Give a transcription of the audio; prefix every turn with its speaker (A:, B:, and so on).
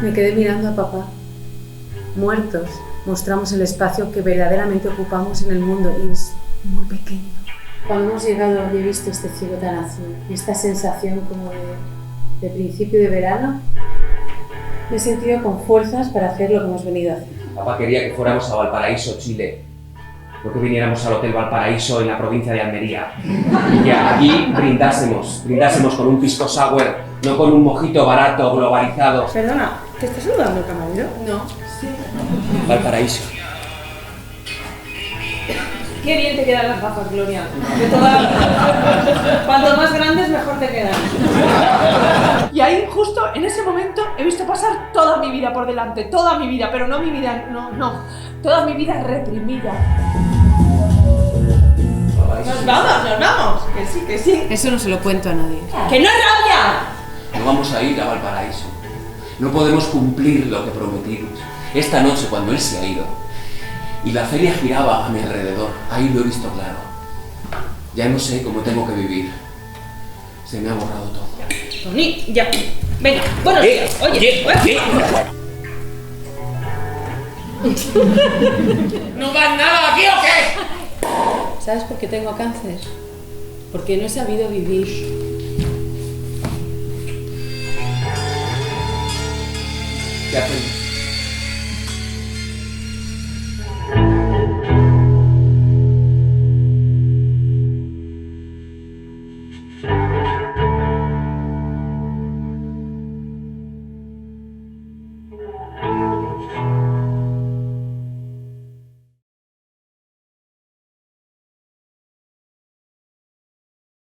A: Me quedé mirando a papá. Muertos, mostramos el espacio que verdaderamente ocupamos en el mundo y es muy pequeño. Cuando hemos llegado y he visto este cielo tan azul y esta sensación como de principio de verano, me he sentido con fuerzas para hacer lo que hemos venido a hacer.
B: Papá quería que fuéramos a Valparaíso, Chile. No que viniéramos al Hotel Valparaíso en la provincia de Almería. Y que allí brindásemos con un pisco sour, no con un mojito barato, globalizado.
A: Perdona, ¿te estás saludando el camarero? No.
B: Valparaíso.
C: Qué bien te quedan las gafas, Gloria. Cuanto más grandes, mejor te quedan.
D: Y ahí, justo en ese momento, he visto pasar toda mi vida por delante. Toda mi vida, pero no mi vida, no. Toda mi vida reprimida.
C: Nos vamos. Que sí.
A: Eso no se lo cuento a nadie.
C: ¡Que no es rabia!
B: No vamos a ir a Valparaíso. No podemos cumplir lo que prometimos. Esta noche, cuando él se ha ido, y la feria giraba a mi alrededor, ahí lo he visto claro. Ya no sé cómo tengo que vivir. Se me ha borrado todo.
C: Tony, ya. Venga, buenos días. Oye,
B: ¿No vas nada aquí o qué?
A: ¿Sabes por qué tengo cáncer? Porque no he sabido vivir.
B: ¿Qué hacemos?